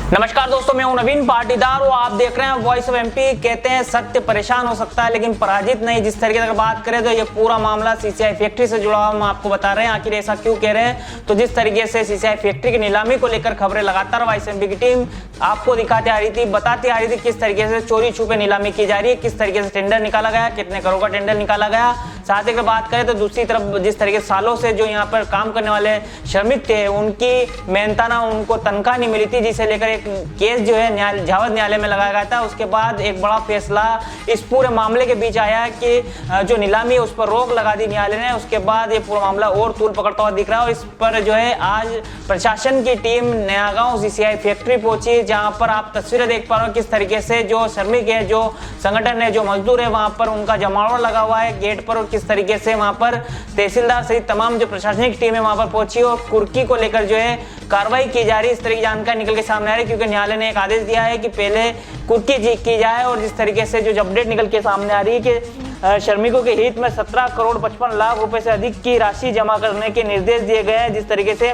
नमस्कार दोस्तों, मैं हूं नवीन पाटीदार और आप देख रहे हैं वॉइस ऑफ एमपी। कहते हैं सत्य परेशान हो सकता है लेकिन पराजित नहीं। जिस तरीके से अगर बात करें तो ये पूरा मामला सीसीआई फैक्ट्री से जुड़ा हुआ हम आपको बता रहे हैं। आखिर ऐसा क्यों कह रहे हैं, तो जिस तरीके से सीसीआई फैक्ट्री की नीलामी को लेकर खबरें लगातार वॉइस एमपी की टीम आपको दिखाती आ रही थी, बताती आ रही थी किस तरीके से चोरी छुपे नीलामी की जा रही है, किस तरीके से टेंडर निकाला गया, कितने करोड़ का टेंडर निकाला गया। साथ ही अगर बात करें तो दूसरी तरफ जिस तरीके से सालों से जो यहाँ पर काम करने वाले श्रमिक थे उनकी मेहनताना उनको तनख्वाह नहीं मिली थी, जिसे लेकर एक केस जो है झावद न्यायालय में लगाया गया था। उसके बाद एक बड़ा फैसला इस पूरे मामले के बीच आया कि जो नीलामी है उस पर रोक लगा दी न्यायालय ने। उसके बाद ये पूरा मामला और तूल पकड़ता हुआ दिख रहा है और इस पर जो है आज प्रशासन की टीम नया गांव सीसीआई फैक्ट्री पहुंची, जहां पर आप तस्वीरें देख पा रहे हो किस तरीके से जो श्रमिक है, जो संगठन है, जो मजदूर है, वहां पर उनका जमावड़ा लगा हुआ है गेट पर और किस तरीके से वहां पर तहसीलदार सहित तमाम जो प्रशासनिक टीम है वहां पर पहुंची और कुर्की को लेकर जो है कार्रवाई की जा रही है। इस तरह की जानकारी निकल के सामने आ रही है क्योंकि न्यायालय ने एक आदेश दिया है कि पहले कुर्की की जाए। और जिस तरीके से जो अपडेट निकल के सामने आ रही है कि श्रमिकों के हित में 17 करोड़ 55 लाख रुपए से अधिक की राशि जमा करने के निर्देश दिए गए हैं। जिस तरीके से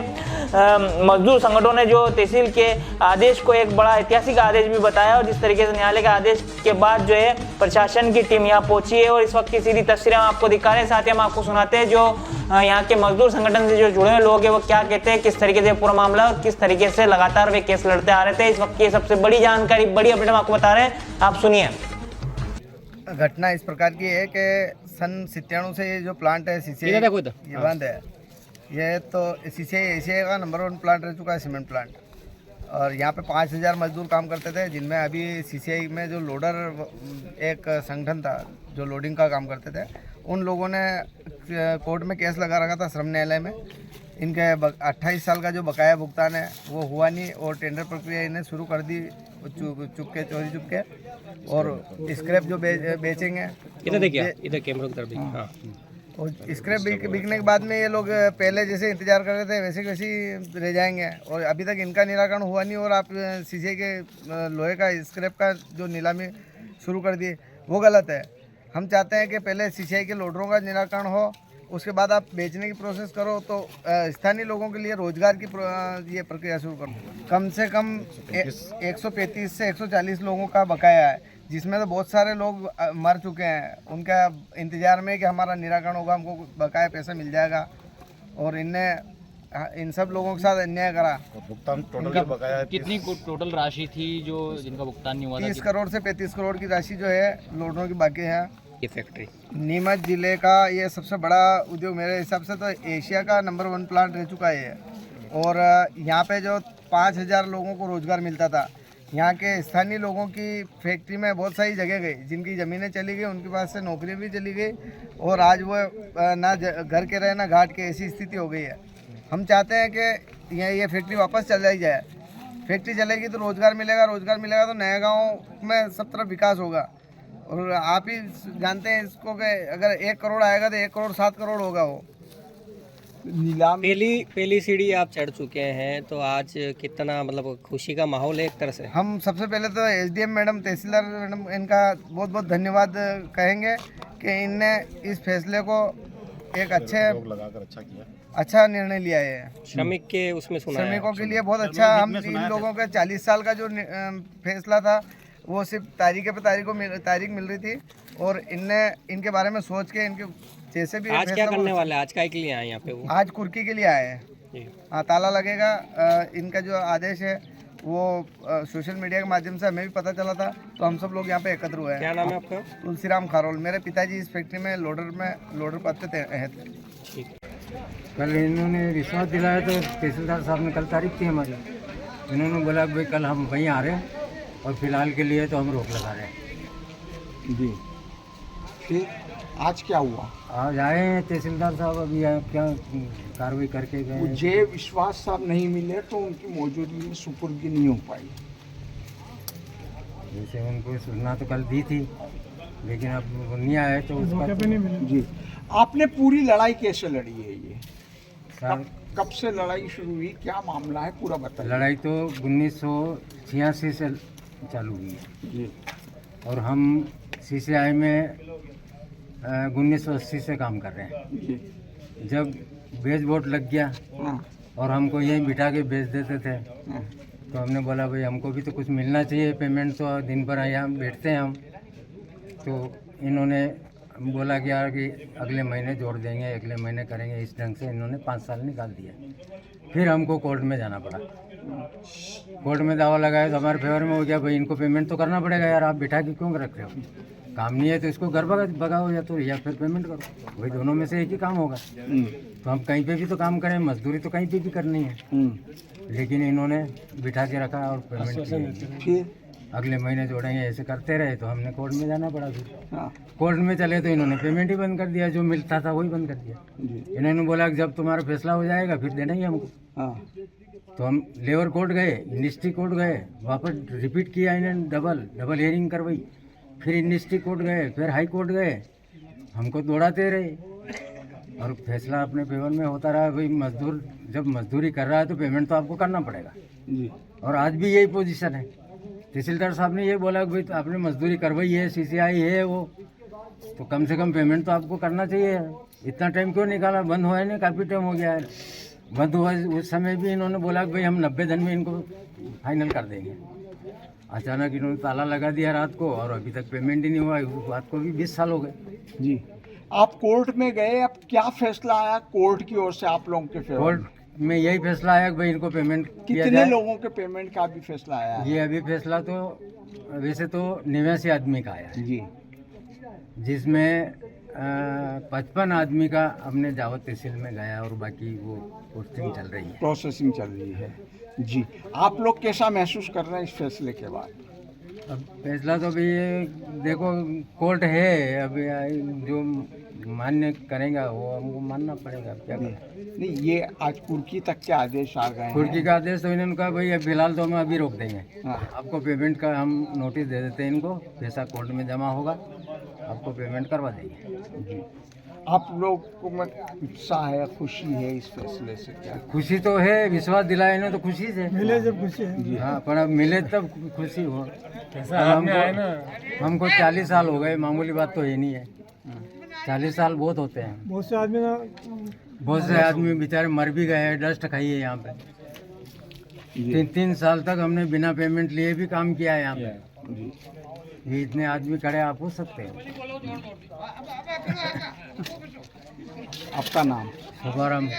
मजदूर संगठनों ने जो तहसील के आदेश को एक बड़ा ऐतिहासिक आदेश भी बताया और जिस तरीके से न्यायालय के आदेश के बाद जो है प्रशासन की टीम यहाँ पहुंची है और इस वक्त की सीधी तस्वीरें हम आपको दिखा रहे हैं। साथ ही हम आपको सुनाते हैं जो यहाँ के मजदूर संगठन से जो जुड़े हुए लोग हैं वो क्या कहते हैं, किस तरीके से पूरा मामला और किस तरीके से लगातार वे केस लड़ते आ रहे थे। इस वक्त की सबसे बड़ी जानकारी, बड़ी अपडेट हम आपको बता रहे हैं, आप सुनिए। घटना इस प्रकार की है कि सन 97 से ये जो प्लांट है सीसीआई ये बंद है। ये तो सीसीआई एशिया का नंबर 1 प्लांट रह चुका है, सीमेंट प्लांट। और यहाँ पे 5000 मजदूर काम करते थे, जिनमें अभी सीसीआई में जो लोडर एक संगठन था जो लोडिंग का काम करते थे, उन लोगों ने कोर्ट में केस लगा रखा था श्रम न्यायालय में। इनके 28 साल का जो बकाया भुगतान है वो हुआ नहीं और टेंडर प्रक्रिया इन्हें शुरू कर दी चोरी चुपके। और स्क्रैप जो बेचेंगे इधर कैमरा की तरफ। हाँ। और स्क्रैप बिकने के बाद में ये लोग पहले जैसे इंतजार कर रहे थे वैसे वैसे रह जाएंगे और अभी तक इनका निराकरण हुआ नहीं। और आप सीसीआई के लोहे का स्क्रैप का जो नीलामी शुरू कर दिए वो गलत है। हम चाहते हैं कि पहले सीसीआई के लोडरों का निराकरण हो, उसके बाद आप बेचने की प्रोसेस करो। तो स्थानीय लोगों के लिए रोजगार की ये प्रक्रिया शुरू करो। कम से कम 135 से 140 लोगों का बकाया है, जिसमें तो बहुत सारे लोग मर चुके हैं। उनका इंतजार में कि हमारा निराकरण होगा, हमको बकाया पैसा मिल जाएगा। और इन सब लोगों के साथ अन्याय करा। भुगतान टोटल बकाया कितनी टोटल राशि थी जो जिनका भुगतान नहीं हुआ था? 30 करोड़ से 35 करोड़ की राशि जो है लोडरों की बाकी है। ये फैक्ट्री नीमच जिले का ये सबसे बड़ा उद्योग मेरे हिसाब से तो एशिया का नंबर 1 प्लांट रह चुका है। और यहाँ पे जो 5000 लोगों को रोजगार मिलता था, यहाँ के स्थानीय लोगों की फैक्ट्री में बहुत सारी जगह गई, जिनकी ज़मीनें चली गई, उनके पास से नौकरी भी चली गई और आज वो ना घर के रहे ना घाट के, ऐसी स्थिति हो गई है। हम चाहते हैं कि ये फैक्ट्री वापस चलाई जाए। फैक्ट्री चलेगी तो रोज़गार मिलेगा तो नया गाँव में सब तरफ विकास होगा। और आप ही जानते हैं इसको कि अगर 1 करोड़ आएगा तो 1 करोड़ 7 करोड़ होगा। वो नीलाम पहली सीढ़ी आप चढ़ चुके हैं, तो आज कितना मतलब खुशी का माहौल है एक तरह से? हम सबसे पहले तो एसडीएम मैडम, तहसीलदार मैडम, इनका बहुत बहुत धन्यवाद कहेंगे कि इनने इस फैसले को एक अच्छा निर्णय लिया है। श्रमिक के उसमें श्रमिकों के लिए बहुत अच्छा। हम इन लोगों के 40 साल का जो फैसला था वो सिर्फ तारीख मिल रही थी और इनके बारे में सोच के इनके जैसे भी आज क्या करने वाले, आज काय के लिए आए यहाँ पे? वो आज कुर्की के लिए आए हैं। हाँ, ताला लगेगा। इनका जो आदेश है वो सोशल मीडिया के माध्यम से हमें भी पता चला था, तो हम सब लोग यहाँ पे एकत्र हुए हैं। क्या नाम है आपका? तुलसीराम खारोल। मेरे पिताजी इस फैक्ट्री में लोडर पद पे थे। ठीक है। कल इन्होंने विश्वास दिलाया तो तहसीलदार साहब ने कल तारीख थी हमारी, इन्होंने बोला भाई कल हम वहीं आ रहे हैं और फिलहाल के लिए तो हम रोक लगा रहे हैं जी। फिर आज क्या हुआ? आज आए हैं तहसीलदार साहब, अभी क्या कार्रवाई करके गए। मुझे विश्वास साहब नहीं मिले तो उनकी मौजूदगी में सुपुर्दगी नहीं हो पाई। जैसे उनको सूचना तो कल दी थी लेकिन अब वो नहीं आए तो उसका तो जी। आपने पूरी लड़ाई कैसे लड़ी है ये? सर कब से लड़ाई शुरू हुई, क्या मामला है, पूरा बताइए। लड़ाई तो 1986 से चालू हुई है जी। और हम सीसीआई में 1980 से काम कर रहे हैं। जी। जब बेच बोर्ड लग गया हाँ। और हमको यहीं बिठा के बेच देते थे, तो हमने बोला भाई हमको भी तो कुछ मिलना चाहिए, पेमेंट तो दिन भर यहाँ बैठते हैं हम। तो इन्होंने बोला कि यार कि अगले महीने जोड़ देंगे, अगले महीने करेंगे, इस ढंग से इन्होंने 5 साल निकाल दिया। फिर हमको कोर्ट में जाना पड़ा। कोर्ट में दावा लगाया तो हमारे फेवर में हो गया, भाई इनको पेमेंट तो करना पड़ेगा यार, आप बिठा के क्यों रख रहे हो? काम नहीं है तो इसको घर भगाओ या फिर पेमेंट करो, वही दोनों में से एक ही काम होगा। तो हम कहीं पे भी तो काम करें, मजदूरी तो कहीं पे भी करनी है। लेकिन इन्होंने बिठा के रखा और पेमेंट फिर अगले महीने जोड़ेंगे ऐसे करते रहे, तो हमने कोर्ट में जाना पड़ा। फिर कोर्ट में चले तो इन्होंने पेमेंट ही बंद कर दिया, जो मिलता था वही बंद कर दिया। इन्होंने बोला कि जब तुम्हारा फैसला हो जाएगा फिर देना ही हमको। तो हम लेबर कोर्ट गए, इंडस्ट्री कोर्ट गए, वापस रिपीट किया, इन्होंने डबल हियरिंग करवाई। फिर इंडस्ट्री कोर्ट गए, फिर हाई कोर्ट गए, हमको दौड़ाते रहे और फैसला अपने फेवर में होता रहा। भाई मजदूर जब मजदूरी कर रहा है तो पेमेंट तो आपको करना पड़ेगा और आज भी यही पोजीशन है। तहसीलदार साहब ने ये बोला कि भाई तो आपने मजदूरी करवाई है, CCI है वो, तो कम से कम पेमेंट तो आपको करना चाहिए। इतना टाइम क्यों निकाला? बंद हुआ है नहीं, काफ़ी टाइम हो गया है। बंद हुआ उस समय भी इन्होंने बोला कि भाई हम 90 दिन में इनको फाइनल कर देंगे। अचानक इन्होंने ताला लगा दिया रात को और अभी तक पेमेंट ही नहीं हुआ। उस बात को भी 20 साल हो गए। जी, आप कोर्ट में गए, अब क्या फैसला आया कोर्ट की ओर से आप लोगों के फेवर कोर्ट में यही फैसला आया कि भाई इनको पेमेंट किया कितने जाए। लोगों के पेमेंट का भी फैसला आया है? ये अभी फैसला तो वैसे तो 89 आदमी का आया है, जी, जिसमें 55 आदमी का अपने जावत तहसील में गया और बाकी वो पोस्टिंग चल रही है। प्रोसेसिंग चल रही है। जी, आप लोग कैसा महसूस कर रहे हैं इस फैसले के बाद? अब फैसला तो अभी ये देखो कोर्ट है, अभी जो मान्य करेगा वो हमको मानना पड़ेगा। क्या करें? नहीं, ये आज कुर्की तक के आदेश आ गए हैं। कुर्की का आदेश तो इन्होंने कहा भाई अब फिलहाल तो हम अभी रोक देंगे, हाँ। आपको पेमेंट का हम नोटिस दे देते हैं, इनको पैसा कोर्ट में जमा होगा, आपको पेमेंट करवा देंगे। आप लोग को में उत्साह है, खुशी है इस फैसले से? क्या खुशी तो है, विश्वास दिलाया इन्होंने तो खुशी से मिले जब खुशी है। हाँ, पर अब मिले तब खुशी हो। हमको 40 साल हो गए, मामूली बात तो ये नहीं है। 40 साल बहुत होते हैं। बहुत से आदमी बेचारे मर भी गए हैं, डस्ट खाई है यहाँ पे। 3 साल तक हमने बिना पेमेंट लिए भी काम किया है यहाँ पे। ये इतने आदमी खड़े, आप पूछ सकते हैं। आपका नाम? शुभारंभ।